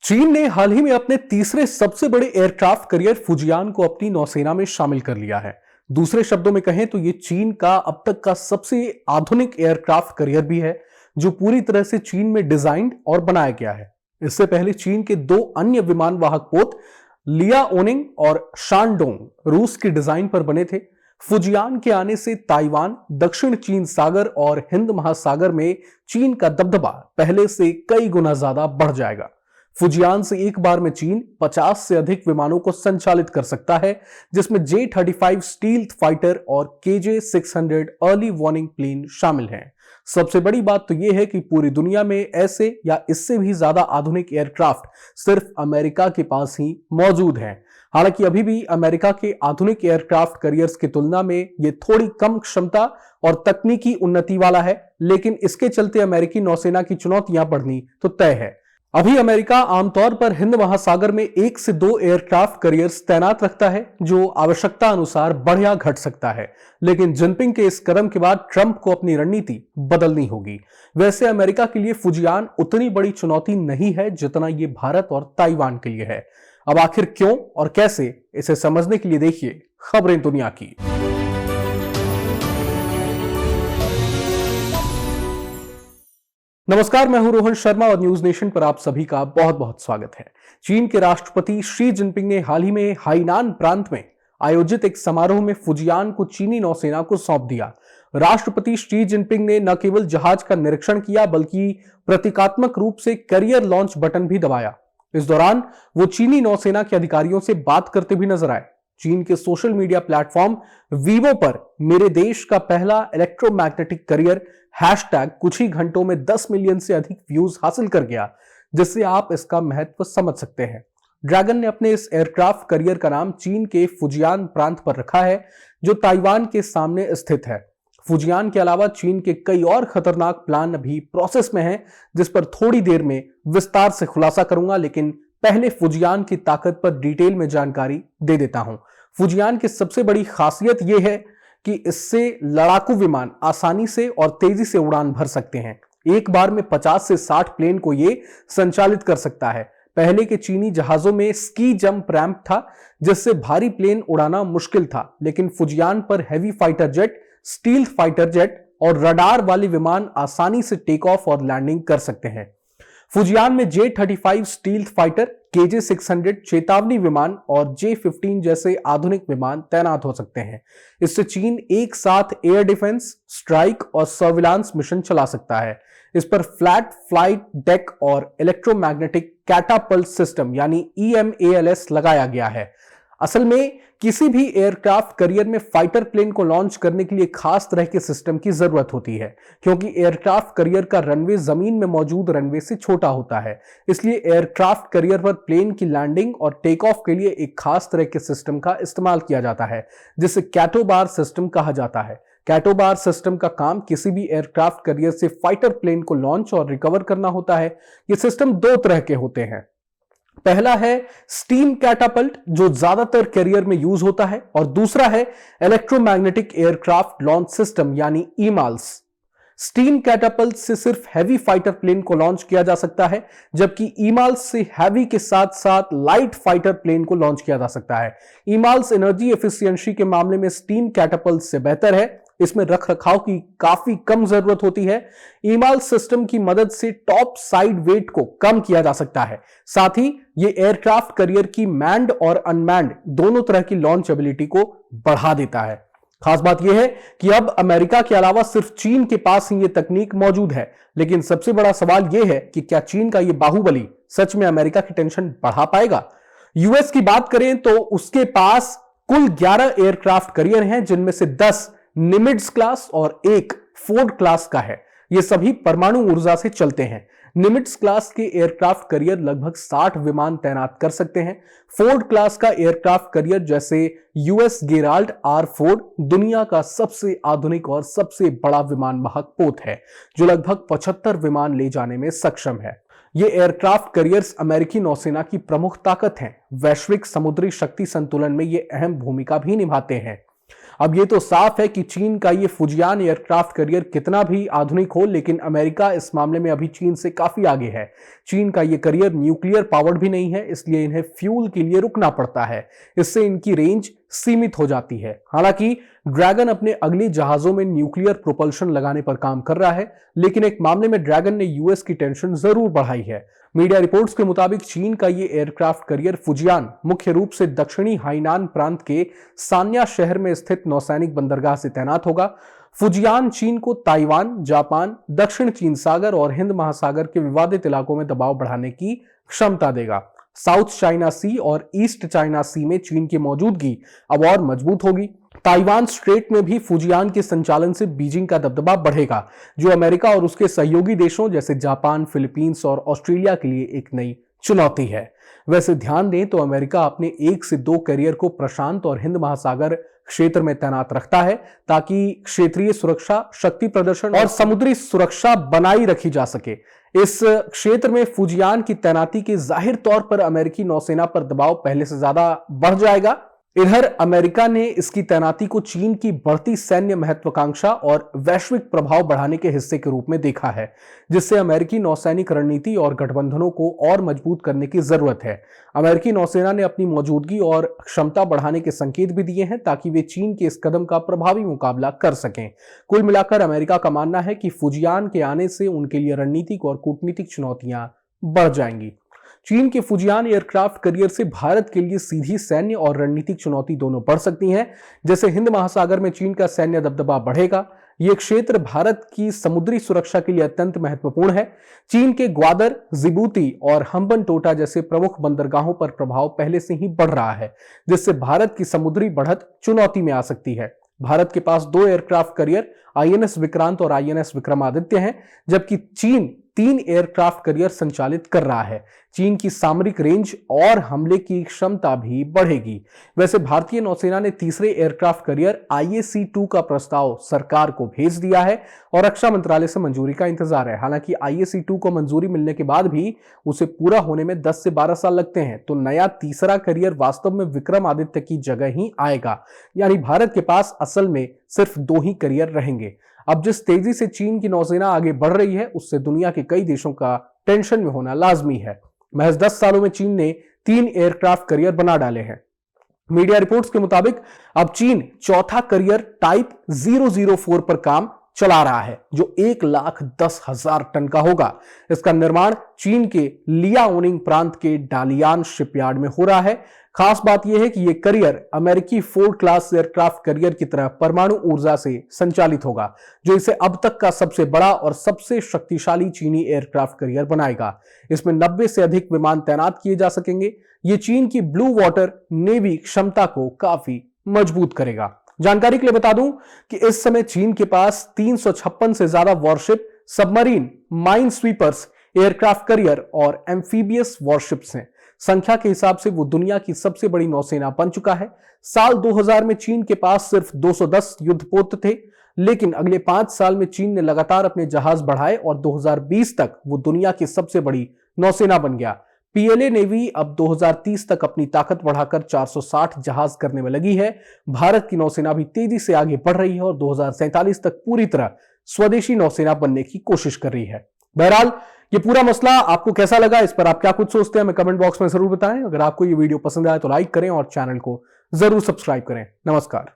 चीन ने हाल ही में अपने तीसरे सबसे बड़े एयरक्राफ्ट कैरियर फुजियान को अपनी नौसेना में शामिल कर लिया है। दूसरे शब्दों में कहें तो ये चीन का अब तक का सबसे आधुनिक एयरक्राफ्ट कैरियर भी है, जो पूरी तरह से चीन में डिजाइन और बनाया गया है। इससे पहले चीन के दो अन्य विमान वाहक पोत लियाओनिंग और शानडोंग रूस की डिजाइन पर बने थे। फुजियान के आने से ताइवान, दक्षिण चीन सागर और हिंद महासागर में चीन का दबदबा पहले से कई गुना ज्यादा बढ़ जाएगा। फुजियान से एक बार में चीन 50 से अधिक विमानों को संचालित कर सकता है, जिसमें J-35 स्टील्थ फाइटर और KJ-600 अर्ली वार्निंग प्लेन शामिल हैं। सबसे बड़ी बात तो यह है कि पूरी दुनिया में ऐसे या इससे भी ज्यादा आधुनिक एयरक्राफ्ट सिर्फ अमेरिका के पास ही मौजूद हैं। हालांकि अभी भी अमेरिका के आधुनिक एयरक्राफ्ट कैरियर्स की तुलना में यह थोड़ी कम क्षमता और तकनीकी उन्नति वाला है, लेकिन इसके चलते अमेरिकी नौसेना की चुनौतियां बढ़नी तो तय है। अभी अमेरिका आमतौर पर हिंद महासागर में 1 से 2 एयरक्राफ्ट कैरियर्स तैनात रखता है, जो आवश्यकता अनुसार बढ़ या घट सकता है। लेकिन जिनपिंग के इस कदम के बाद ट्रंप को अपनी रणनीति बदलनी होगी। वैसे अमेरिका के लिए फुजियान उतनी बड़ी चुनौती नहीं है जितना ये भारत और ताइवान के लिए है। अब आखिर क्यों और कैसे, इसे समझने के लिए देखिए खबरें दुनिया की। नमस्कार, मैं हूं रोहन शर्मा और न्यूज नेशन पर आप सभी का बहुत बहुत स्वागत है। चीन के राष्ट्रपति शी जिनपिंग ने हाल ही में हाइनान प्रांत में आयोजित एक समारोह में फुजियान को चीनी नौसेना को सौंप दिया। राष्ट्रपति शी जिनपिंग ने न केवल जहाज का निरीक्षण किया, बल्कि प्रतीकात्मक रूप से करियर लॉन्च बटन भी दबाया। इस दौरान वो चीनी नौसेना के अधिकारियों से बात करते भी नजर आए। चीन के सोशल मीडिया प्लेटफॉर्म वीवो पर मेरे देश का पहला इलेक्ट्रोमैग्नेटिक करियर हैशटैग कुछ ही घंटों में 10 मिलियन से अधिक व्यूज हासिल कर गया, जिससे आप इसका महत्व समझ सकते हैं। ड्रैगन ने अपने इस एयरक्राफ्ट करियर का नाम चीन के फुजियान प्रांत पर रखा है, जो ताइवान के सामने स्थित है। फुजियान के अलावा चीन के कई और खतरनाक प्लान अभी प्रोसेस में हैं, जिस पर थोड़ी देर में विस्तार से खुलासा करूंगा। लेकिन पहले फुजियान की ताकत पर डिटेल में जानकारी दे देता हूं। फुजियान की सबसे बड़ी खासियत यह है कि इससे लड़ाकू विमान आसानी से और तेजी से उड़ान भर सकते हैं। एक बार में 50 से 60 प्लेन को यह संचालित कर सकता है। पहले के चीनी जहाजों में स्की जंप रैंप था, जिससे भारी प्लेन उड़ाना मुश्किल था, लेकिन फुजियान पर heavy fighter jet, stealth fighter jet और रडार वाले विमान आसानी से टेक ऑफ और लैंडिंग कर सकते हैं। फुजियान में J-35 स्टील्थ फाइटर, KJ-600 चेतावनी विमान और J-15 जैसे आधुनिक विमान तैनात हो सकते हैं। इससे चीन एक साथ एयर डिफेंस, स्ट्राइक और सर्विलांस मिशन चला सकता है। इस पर फ्लैट फ्लाइट डेक और इलेक्ट्रोमैग्नेटिक कैटापल्ट सिस्टम यानी EMALS लगाया गया है। असल में किसी भी एयरक्राफ्ट करियर में फाइटर प्लेन को लॉन्च करने के लिए खास तरह के सिस्टम की जरूरत होती है, क्योंकि एयरक्राफ्ट करियर का रनवे जमीन में मौजूद रनवे से छोटा होता है। इसलिए एयरक्राफ्ट करियर पर प्लेन की लैंडिंग और टेक ऑफ के लिए एक खास तरह के सिस्टम का इस्तेमाल किया जाता है, जिसे कैटोबार सिस्टम कहा जाता है। कैटोबार सिस्टम का काम किसी भी एयरक्राफ्ट करियर से फाइटर प्लेन को लॉन्च और रिकवर करना होता है। ये सिस्टम दो तरह के होते हैं। पहला है स्टीम कैटापल्ट, जो ज्यादातर कैरियर में यूज होता है, और दूसरा है इलेक्ट्रोमैग्नेटिक एयरक्राफ्ट लॉन्च सिस्टम यानी EMALS। स्टीम कैटापल्ट से सिर्फ हैवी फाइटर प्लेन को लॉन्च किया जा सकता है, जबकि EMALS से हैवी के साथ साथ लाइट फाइटर प्लेन को लॉन्च किया जा सकता है। EMALS एनर्जी एफिशिएंसी के मामले में स्टीम कैटापल्ट से बेहतर है। इसमें रखरखाव की काफी कम जरूरत होती है। EMALS सिस्टम की मदद से टॉप साइड वेट को कम किया जा सकता है। साथ ही यह एयरक्राफ्ट करियर की मैन्ड और अनमैन्ड दोनों तरह की लॉन्च एबिलिटी को बढ़ा देता है। खास बात यह है कि अब अमेरिका के अलावा सिर्फ चीन के पास ही यह तकनीक मौजूद है। लेकिन सबसे बड़ा सवाल यह है कि क्या चीन का यह बाहुबली सच में अमेरिका की टेंशन बढ़ा पाएगा? यूएस की बात करें तो उसके पास कुल 11 एयरक्राफ्ट करियर हैं, जिनमें से 10 निमिट्ज क्लास और एक फोर्ड क्लास का है। ये सभी परमाणु ऊर्जा से चलते हैं। निमिट्ज क्लास के एयरक्राफ्ट करियर लगभग 60 विमान तैनात कर सकते हैं। फोर्ड क्लास का एयरक्राफ्ट करियर, जैसे US गेराल्ड R4, दुनिया का सबसे आधुनिक और सबसे बड़ा विमान वाहक पोत है, जो लगभग 75 विमान ले जाने में सक्षम है। ये एयरक्राफ्ट करियर्स अमेरिकी नौसेना की प्रमुख ताकत हैं। वैश्विक समुद्री शक्ति संतुलन में ये अहम भूमिका भी निभाते हैं। अब ये तो साफ है कि चीन का ये फुजियान एयरक्राफ्ट कैरियर कितना भी आधुनिक हो, लेकिन अमेरिका इस मामले में अभी चीन से काफी आगे है। चीन का ये कैरियर न्यूक्लियर पावर्ड भी नहीं है, इसलिए इन्हें फ्यूल के लिए रुकना पड़ता है। इससे इनकी रेंज सीमित हो जाती है। हालांकि ड्रैगन अपने अगले जहाजों में न्यूक्लियर प्रोपल्शन लगाने पर काम कर रहा है, लेकिन एक मामले में ड्रैगन ने यूएस की टेंशन जरूर बढ़ाई है। मीडिया रिपोर्ट्स के मुताबिक चीन का ये एयरक्राफ्ट कैरियर फुजियान मुख्य रूप से दक्षिणी हाइनान प्रांत के सान्या शहर में स्थित नौसैनिक बंदरगाह से तैनात होगा। फुजियान चीन को ताइवान, जापान, दक्षिण चीन सागर और हिंद महासागर के विवादित इलाकों में दबाव बढ़ाने की क्षमता देगा। साउथ चाइना सी और ईस्ट चाइना सी में चीन की मौजूदगी अब और मजबूत होगी। ताइवान स्ट्रेट में भी फुजियान के संचालन से बीजिंग का दबदबा बढ़ेगा, जो अमेरिका और उसके सहयोगी देशों जैसे जापान, फिलीपींस और ऑस्ट्रेलिया के लिए एक नई चुनौती है। वैसे ध्यान दें तो अमेरिका अपने 1 से 2 कैरियर को प्रशांत और हिंद महासागर क्षेत्र में तैनात रखता है, ताकि क्षेत्रीय सुरक्षा, शक्ति प्रदर्शन और समुद्री सुरक्षा बनाई रखी जा सके। इस क्षेत्र में फुजियान की तैनाती के जाहिर तौर पर अमेरिकी नौसेना पर दबाव पहले से ज्यादा बढ़ जाएगा। इधर अमेरिका ने इसकी तैनाती को चीन की बढ़ती सैन्य महत्वाकांक्षा और वैश्विक प्रभाव बढ़ाने के हिस्से के रूप में देखा है, जिससे अमेरिकी नौसैनिक रणनीति और गठबंधनों को और मजबूत करने की जरूरत है। अमेरिकी नौसेना ने अपनी मौजूदगी और क्षमता बढ़ाने के संकेत भी दिए हैं, ताकि वे चीन के इस कदम का प्रभावी मुकाबला कर सकें। कुल मिलाकर अमेरिका का मानना है कि फुजियान के आने से उनके लिए रणनीतिक और कूटनीतिक चुनौतियां बढ़ जाएंगी। चीन के फुजियान एयरक्राफ्ट कैरियर से भारत के लिए सीधी सैन्य और रणनीतिक चुनौती दोनों बढ़ सकती हैं। जैसे हिंद महासागर में चीन का सैन्य दबदबा बढ़ेगा, यह क्षेत्र भारत की समुद्री सुरक्षा के लिए अत्यंत महत्वपूर्ण है। चीन के ग्वादर, जिबूती और हम्बनटोटा जैसे प्रमुख बंदरगाहों पर प्रभाव पहले से ही बढ़ रहा है, जिससे भारत की समुद्री बढ़त चुनौती में आ सकती है। भारत के पास 2 एयरक्राफ्ट कैरियर आईएनएस विक्रांत और आईएनएस विक्रमादित्य हैं, जबकि चीन 3 एयरक्राफ्ट कैरियर संचालित कर रहा है। चीन की सामरिक रेंज और हमले की क्षमता भी बढ़ेगी। वैसे भारतीय नौसेना ने तीसरे एयरक्राफ्ट कैरियर IAC-2 का प्रस्ताव सरकार को भेज दिया है और रक्षा मंत्रालय से मंजूरी का इंतजार है। हालांकि IAC-2 को मंजूरी मिलने के बाद भी उसे पूरा होने में 10 से 12 साल लगते हैं, तो नया तीसरा कैरियर वास्तव में विक्रमादित्य की जगह ही आएगा। यानी भारत के पास असल में सिर्फ 2 ही कैरियर रहेंगे। अब जिस तेजी से चीन की नौसेना आगे बढ़ रही है, उससे दुनिया के कई देशों का टेंशन में होना लाजमी है। महज 10 सालों में चीन ने 3 एयरक्राफ्ट कैरियर बना डाले हैं। मीडिया रिपोर्ट्स के मुताबिक अब चीन चौथा कैरियर टाइप 004 पर काम चला रहा है, जो 1,10,000 टन का होगा। इसका निर्माण चीन के लियाओनिंग प्रांत के डालियान शिपयार्ड में हो रहा है। खास बात यह है कि यह कैरियर अमेरिकी फोर्ड क्लास एयरक्राफ्ट कैरियर की तरह परमाणु ऊर्जा से संचालित होगा, जो इसे अब तक का सबसे बड़ा और सबसे शक्तिशाली चीनी एयरक्राफ्ट कैरियर बनाएगा। इसमें 90 से अधिक विमान तैनात किए जा सकेंगे। यह चीन की ब्लू वाटर नेवी क्षमता को काफी मजबूत करेगा। जानकारी के लिए बता दूं कि इस समय चीन के पास 356 से ज्यादा worship, submarine, mine sweepers, aircraft carrier और एम्फीबियस वॉरशिप्स हैं। संख्या के हिसाब से वो दुनिया की सबसे बड़ी नौसेना बन चुका है। साल 2000 में चीन के पास सिर्फ 210 युद्धपोत थे, लेकिन अगले 5 साल में चीन ने लगातार अपने जहाज बढ़ाए और 2020 तक वो दुनिया की सबसे बड़ी नौसेना बन गया। पीएलए नेवी अब 2030 तक अपनी ताकत बढ़ाकर 460 जहाज करने में लगी है। भारत की नौसेना भी तेजी से आगे बढ़ रही है और 2047 तक पूरी तरह स्वदेशी नौसेना बनने की कोशिश कर रही है। बहरहाल ये पूरा मसला आपको कैसा लगा, इस पर आप क्या कुछ सोचते हैं, हमें कमेंट बॉक्स में जरूर बताएं। अगर आपको ये वीडियो पसंद आए तो लाइक करें और चैनल को जरूर सब्सक्राइब करें। नमस्कार।